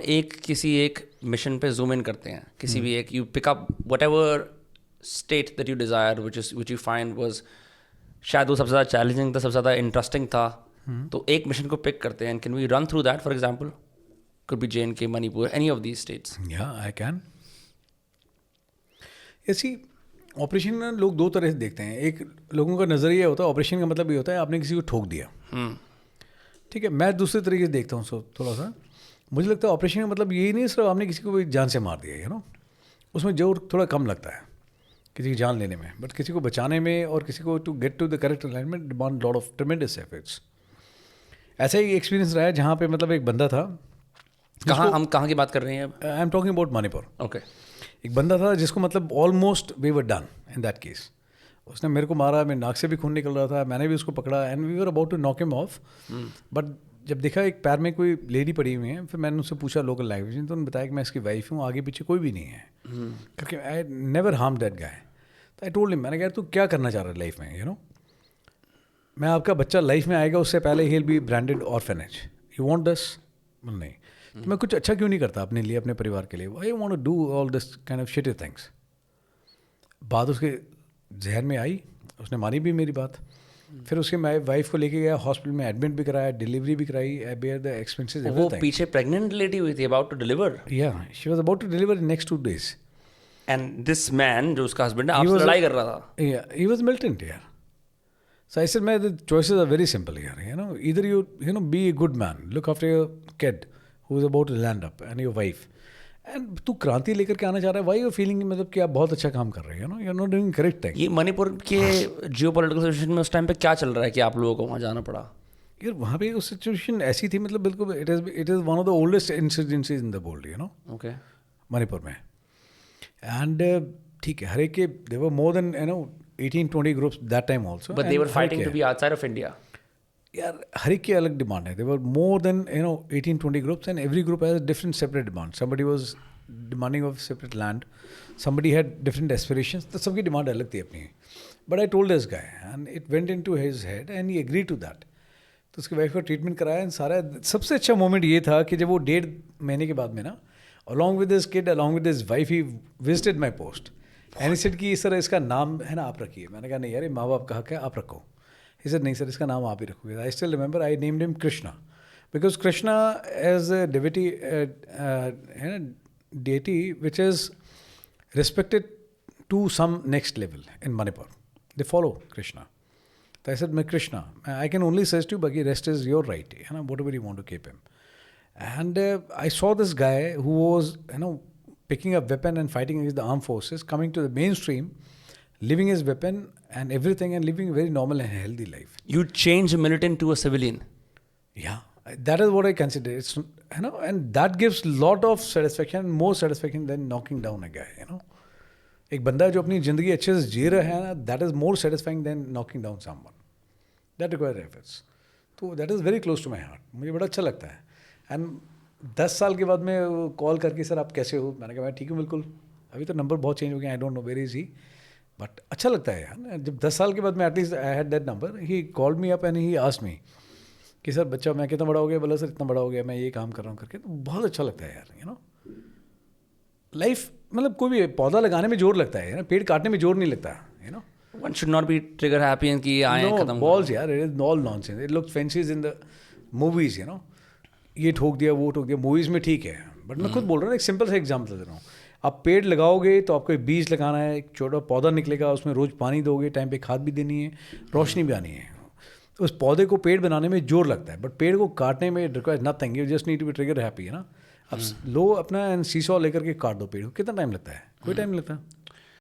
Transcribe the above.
एक किसी एक मिशन पे जूम इन करते हैं, किसी भी एक, you pick up whatever state that you desire which you find was, शायद वो सबसे ज़्यादा चैलेंजिंग था, सबसे ज़्यादा इंटरेस्टिंग था, तो एक मिशन को पिक करते हैं. Can we run through that? For example could be JNK, Manipur, any of these states. Yeah, I can. ऐसी ऑपरेशन ना लोग दो तरह से देखते हैं. एक लोगों का नज़रिया होता है ऑपरेशन का मतलब ये होता है आपने किसी को ठोक दिया. ठीक है, मैं दूसरे तरीके से देखता हूँ. सो थोड़ा सा मुझे लगता है ऑपरेशन का मतलब यही नहीं सिर्फ आपने किसी को जान से मार दिया, यू नो, उसमें जोर थोड़ा कम लगता है किसी की जान लेने में, बट किसी को बचाने में और किसी को to get to the correct alignment demand lot of tremendous efforts. ऐसा ही एक्सपीरियंस रहा है जहाँ पे मतलब एक बंदा था. हम कहाँ की बात कर रहे हैं? I am talking about Manipur. Okay. एक बंदा था जिसको मतलब almost we were done in that case. उसने मेरे को मारा, मेरे नाक से भी खून निकल रहा था, मैंने भी उसको पकड़ा and we were about to knock him off. But जब देखा एक पैर में कोई लेडी पड़ी हुई है, फिर मैंने उससे पूछा लोकल लैंग्वेज में, तो उन्होंने बताया कि मैं इसकी वाइफ हूँ, आगे पीछे कोई भी नहीं है, क्योंकि I never harm that guy. तो आई टोल्ड हिम, मैंने कहा तू क्या करना चाह रहा है लाइफ में, यू नो, मैं आपका बच्चा लाइफ में आएगा उससे पहले he will be branded orphanage, you want this? नहीं. तो मैं कुछ अच्छा क्यों नहीं करता अपने लिए, अपने परिवार के लिए? I want to do all this kind of shitty things. बात उसके जहन में आई, उसने मानी भी मेरी बात. फिर उसके मैं वाइफ को लेके गया, हॉस्पिटल में एडमिट भी कराया, डिलीवरी भी कराई, आई बेयर द एक्सपेंसेस. वो पीछे प्रेग्नेंट लेडी हुई थी, अबाउट टू डिलीवर. या she was about to deliver in next 2 days. And this man जो उसका हस्बैंड है आपसे लड़ाई कर रहा था. ही वाज मिलिटेंट यार. So I said, man, the choices are very simple here. You know, either you know, be a good man, look after your kid who is about to land up, and your wife. And तू क्रांति लेकर के आना चाह रहा है, why you feeling मतलब कि आप बहुत अच्छा काम कर रहे हैं, you know, you're not doing correct thing. ये मणिपुर के जियोपॉलिटिकल सिचुएशन में उस टाइम पे क्या चल रहा है कि आप लोगों को वहाँ जाना पड़ा? यार वहाँ पे उस सिचुएशन ऐसी थी, मतलब बिल्कुल it is one of the oldest insurgencies in the world, you know. Okay. Manipur में. And ठीक है, हर एक के there were more than, you know, 18-20 groups that time also. But they were fighting to be outside of India. यार हर एक की अलग demand है. There were more than, you know, 18-20 groups and every group has a different separate demand. Somebody was demanding of separate land. Somebody had different aspirations. तो सबकी demand अलग थी अपनी. But I told this guy and it went into his head and he agreed to that. तो उसकी wife का treatment कराया and सारा. सबसे अच्छा मोमेंट ये था कि जब वो 1.5 महीने के बाद में ना, along with his kid, along with his wife, he visited my post. And said कि सर इसका नाम है ना आप रखिए. मैंने कहा नहीं यार, ये माँ बाप का हक है, आप रखो. ही सेड नहीं सर, इसका नाम आप ही रखोगे. I still remember I named him Krishna, because Krishna as a deity है ना, deity which is respected to some next level in Manipur. They follow Krishna. तो आई सेड मैं Krishna, I can only suggest you, बाकी रेस्ट इज़ योर राइट, है ना, whatever you want to keep him. And I saw this guy who was, you know, picking up weapon and fighting against the armed forces, coming to the mainstream, leaving his weapon and everything and living a very normal and healthy life. You change a militant to a civilian. Yeah, that is what I consider. It's, you know, and that gives lot of satisfaction, more satisfaction than knocking down a guy, you know. एक बंदा जो अपनी ज़िंदगी अच्छे से जी रहा है ना, that is more satisfying than knocking down someone. That requires efforts. तो that is very close to my heart. मुझे बड़ा अच्छा लगता है. And 10 साल के बाद में कॉल करके सर आप कैसे हो, मैंने कहा मैं ठीक हूँ बिल्कुल. अभी तो नंबर बहुत चेंज हो गया, I don't know where is he, but अच्छा लगता है यार. जब 10 साल के बाद में at least I had that number. He called me up and he asked me कि सर बच्चा मैं कितना बड़ा हो गया. बोला सर इतना बड़ा हो गया, मैं ये काम कर रहा हूँ करके. तो बहुत अच्छा लगता है यार, यू नो. लाइफ मतलब कोई भी पौधा लगाने में जोर लगता है ना, पेड़ काटने में जोर नहीं लगता, you know. One should not be trigger happy and कि आए खत्म. बॉल्स यार, it is all nonsense. It looks fancies in the movies, you know. ये ठोक दिया, वो ठोक दिया, मूवीज़ में ठीक है, बट मैं खुद बोल रहा हूँ, एक सिंपल सा एग्जाम्पल दे रहा हूँ. आप पेड़ लगाओगे तो आपको एक बीज लगाना है, एक छोटा पौधा निकलेगा, उसमें रोज़ पानी दोगे, टाइम पे खाद भी देनी है, रोशनी भी आनी है. उस पौधे को पेड़ बनाने में जोर लगता है, बट पेड़ को काटने में it requires nothing. You just need to be trigger happy, है ना. अब लो अपना सीसॉ लेकर के काट दो पेड़ को, कितना टाइम लगता है? कोई टाइम नहीं लगता.